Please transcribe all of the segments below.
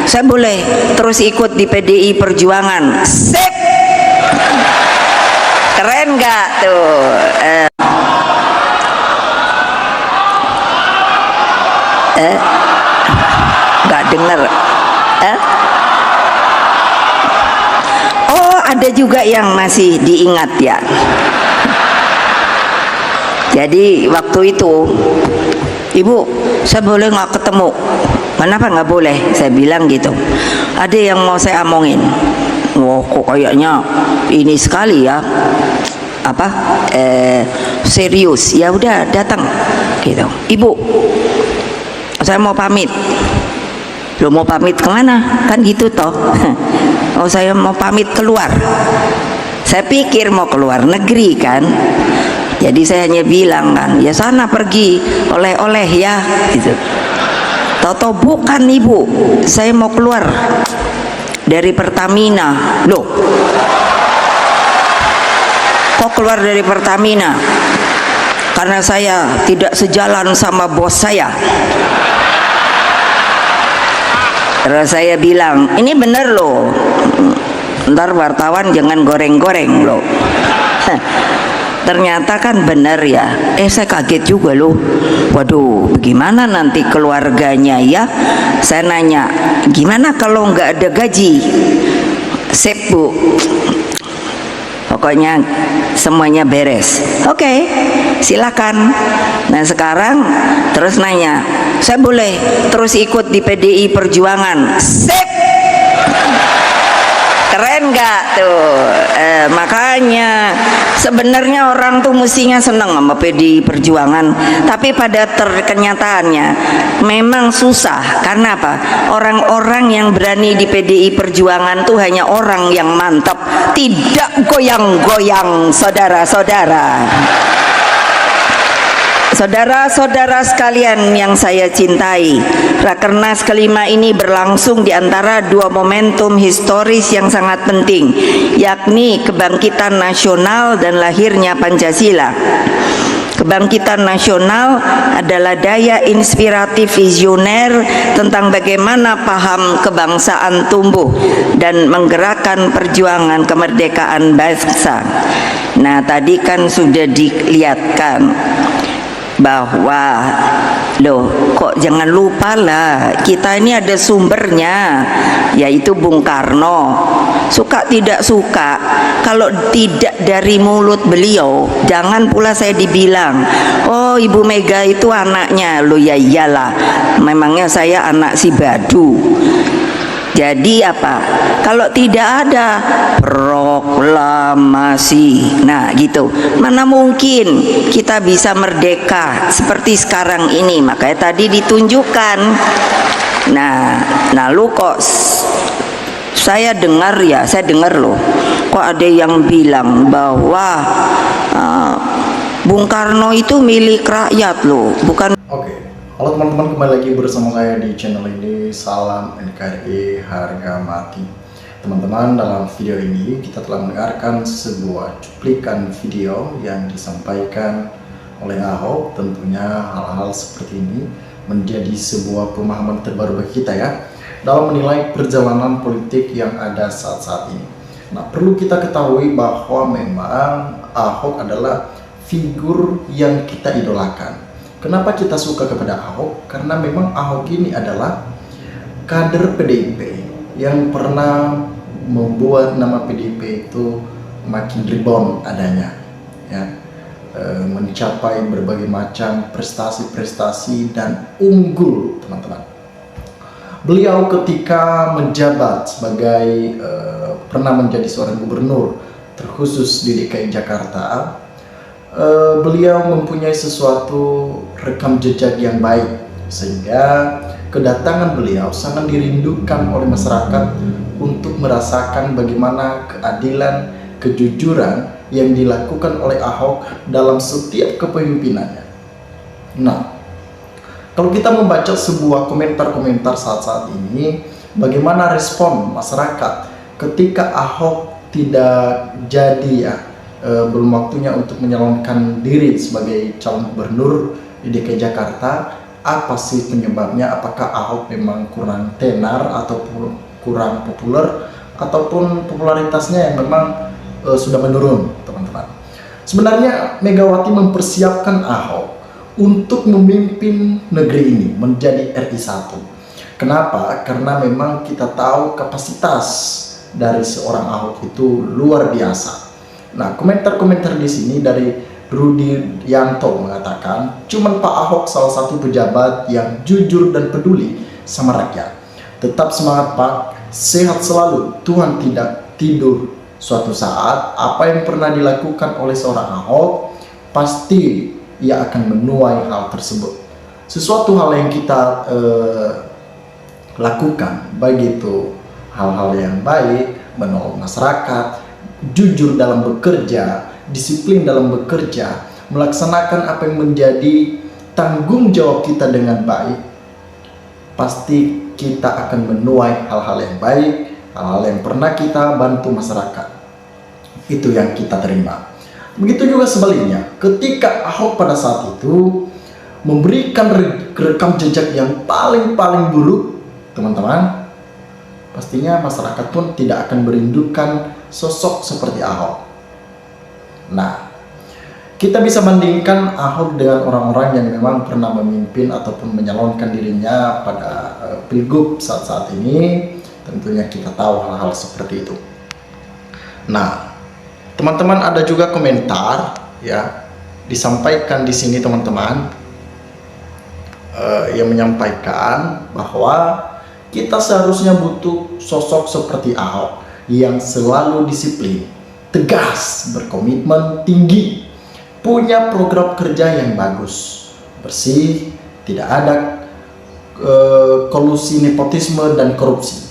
saya boleh terus ikut di PDI Perjuangan. Sip, keren nggak tuh? Nggak denger. Oh, ada juga yang masih diingat ya. Jadi waktu itu, Ibu, saya boleh nggak ketemu? Kenapa nggak boleh? Saya bilang gitu. Ada yang mau saya omongin. Wah, kok kayaknya ini sekali ya. Apa? Serius. Ya udah, datang. Gitu. Ibu, saya mau pamit. Lo mau pamit kemana? Kan gitu toh. Oh, saya mau pamit keluar. Saya pikir mau keluar negeri kan. Jadi saya hanya bilang kan, ya sana pergi oleh-oleh ya gitu. Toto bukan Ibu, saya mau keluar dari Pertamina. Loh, kok keluar dari Pertamina? Karena saya tidak sejalan sama bos saya. Terus saya bilang, ini bener loh, ntar wartawan jangan goreng-goreng loh. Ternyata kan benar ya. Saya kaget juga loh. Waduh, bagaimana nanti keluarganya ya? Saya nanya, gimana kalau nggak ada gaji? Sip Bu, pokoknya semuanya beres. Oke, silakan. Nah sekarang terus nanya, saya boleh terus ikut di PDI Perjuangan? Sip, keren nggak tuh? Makanya sebenarnya orang tuh mestinya seneng sama PDI Perjuangan, tapi pada kenyataannya memang susah. Karena apa? Orang-orang yang berani di PDI Perjuangan tuh hanya orang yang mantap, tidak goyang-goyang, saudara-saudara. Saudara-saudara sekalian yang saya cintai, Rakernas kelima ini berlangsung di antara dua momentum historis yang sangat penting, yakni kebangkitan nasional dan lahirnya Pancasila. Kebangkitan nasional adalah daya inspiratif visioner tentang bagaimana paham kebangsaan tumbuh dan menggerakkan perjuangan kemerdekaan bangsa. Nah, tadi kan sudah dilihatkan bahwa loh, kok jangan lupa lah, kita ini ada sumbernya, yaitu Bung Karno. Suka tidak suka, kalau tidak dari mulut beliau, jangan pula saya dibilang, oh Ibu Mega itu anaknya. Loh ya iyalah, memangnya saya anak si Badu. Jadi apa? Kalau tidak ada proklamasi, nah gitu, mana mungkin kita bisa merdeka seperti sekarang ini. Makanya tadi ditunjukkan. Nah, lalu kok saya dengar ya, saya dengar loh, kok ada yang bilang bahwa Bung Karno itu milik rakyat loh, bukan. Oke. Halo teman-teman, kembali lagi bersama saya di channel ini. Salam NKRI harga mati. Teman-teman, dalam video ini kita telah mendengarkan sebuah cuplikan video yang disampaikan oleh Ahok. Tentunya hal-hal seperti ini menjadi sebuah pemahaman terbaru bagi kita ya, dalam menilai perjalanan politik yang ada saat-saat ini. Nah, perlu kita ketahui bahwa memang Ahok adalah figur yang kita idolakan. Kenapa kita suka kepada Ahok? Karena memang Ahok ini adalah kader PDIP yang pernah membuat nama PDIP itu makin rebound adanya, ya, mencapai berbagai macam prestasi-prestasi dan unggul, teman-teman. Beliau ketika menjabat sebagai pernah menjadi seorang gubernur terkhusus di DKI Jakarta, beliau mempunyai sesuatu rekam jejak yang baik, sehingga kedatangan beliau sangat dirindukan oleh masyarakat untuk merasakan bagaimana keadilan, kejujuran yang dilakukan oleh Ahok dalam setiap kepemimpinannya. Nah, kalau kita membaca sebuah komentar-komentar saat-saat ini, bagaimana respon masyarakat ketika Ahok tidak jadi ya, belum waktunya untuk menyalonkan diri sebagai calon gubernur di DKI Jakarta, apa sih penyebabnya? Apakah Ahok memang kurang tenar ataupun kurang populer, ataupun popularitasnya yang memang sudah menurun, teman-teman? Sebenarnya Megawati mempersiapkan Ahok untuk memimpin negeri ini menjadi RI 1. Kenapa? Karena memang kita tahu kapasitas dari seorang Ahok itu luar biasa. Nah, komentar-komentar di sini dari Rudi Yanto mengatakan, cuman Pak Ahok salah satu pejabat yang jujur dan peduli sama rakyat. Tetap semangat Pak, sehat selalu, Tuhan tidak tidur. Suatu saat, apa yang pernah dilakukan oleh seorang Ahok, pasti ia akan menuai hal tersebut. Sesuatu hal yang kita lakukan, baik itu hal-hal yang baik, menolong masyarakat, jujur dalam bekerja, disiplin dalam bekerja, melaksanakan apa yang menjadi tanggung jawab kita dengan baik, pasti kita akan menuai hal-hal yang baik, hal-hal yang pernah kita bantu masyarakat. Itu yang kita terima. Begitu juga sebaliknya, ketika Ahok pada saat itu memberikan rekam jejak yang paling buruk, teman-teman, pastinya masyarakat pun tidak akan merindukan sosok seperti Ahok. Nah, kita bisa bandingkan Ahok dengan orang-orang yang memang pernah memimpin ataupun menyalonkan dirinya pada pilgub saat-saat ini. Tentunya kita tahu hal-hal seperti itu. Nah, teman-teman, ada juga komentar ya disampaikan di sini, teman-teman, yang menyampaikan bahwa kita seharusnya butuh sosok seperti Ahok yang selalu disiplin, tegas, berkomitmen tinggi, punya program kerja yang bagus, bersih, tidak ada kolusi, nepotisme, dan korupsi.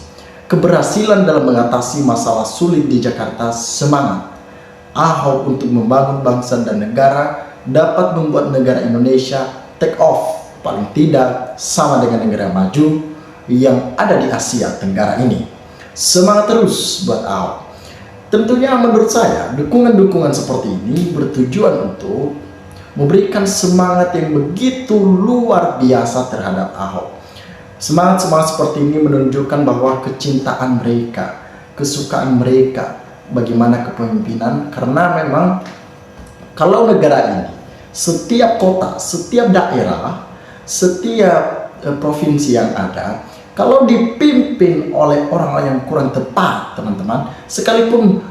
Keberhasilan dalam mengatasi masalah sulit di Jakarta, semangat Ahok untuk membangun bangsa dan negara, dapat membuat negara Indonesia take off, paling tidak sama dengan negara maju yang ada di Asia Tenggara ini. Semangat terus buat Ahok. Tentunya menurut saya dukungan-dukungan seperti ini bertujuan untuk memberikan semangat yang begitu luar biasa terhadap Ahok. Semangat-semangat seperti ini menunjukkan bahwa kecintaan mereka, kesukaan mereka bagaimana kepemimpinan, karena memang kalau negara ini, setiap kota, setiap daerah, setiap provinsi yang ada, kalau dipimpin oleh orang-orang yang kurang tepat, teman-teman, sekalipun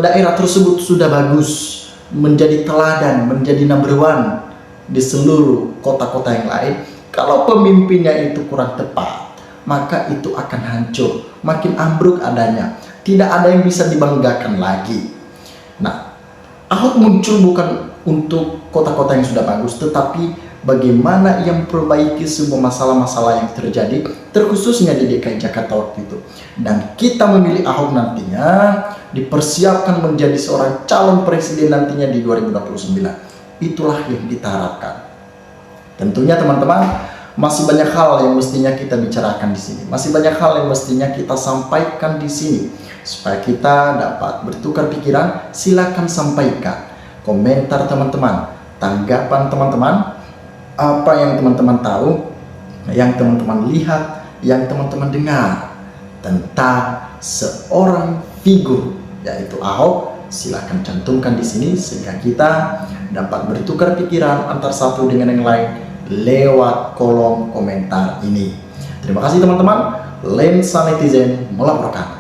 daerah tersebut sudah bagus, menjadi teladan, menjadi number one di seluruh kota-kota yang lain, kalau pemimpinnya itu kurang tepat, maka itu akan hancur, makin ambruk adanya, tidak ada yang bisa dibanggakan lagi. Nah, Ahok muncul bukan untuk kota-kota yang sudah bagus, tetapi bagaimana ia memperbaiki semua masalah-masalah yang terjadi, terkhususnya di DKI Jakarta waktu itu. Dan kita memilih Ahok nantinya dipersiapkan menjadi seorang calon presiden nantinya di 2029. Itulah yang kita harapkan. Tentunya teman-teman, masih banyak hal yang mestinya kita bicarakan di sini. Masih banyak hal yang mestinya kita sampaikan di sini. Supaya kita dapat bertukar pikiran, silakan sampaikan komentar teman-teman, tanggapan teman-teman, apa yang teman-teman tahu, yang teman-teman lihat, yang teman-teman dengar tentang seorang figur yaitu Ahok. Silakan cantumkan di sini sehingga kita dapat bertukar pikiran antar satu dengan yang lain lewat kolom komentar ini. Terima kasih teman-teman. Lensa Netizen melaporkan.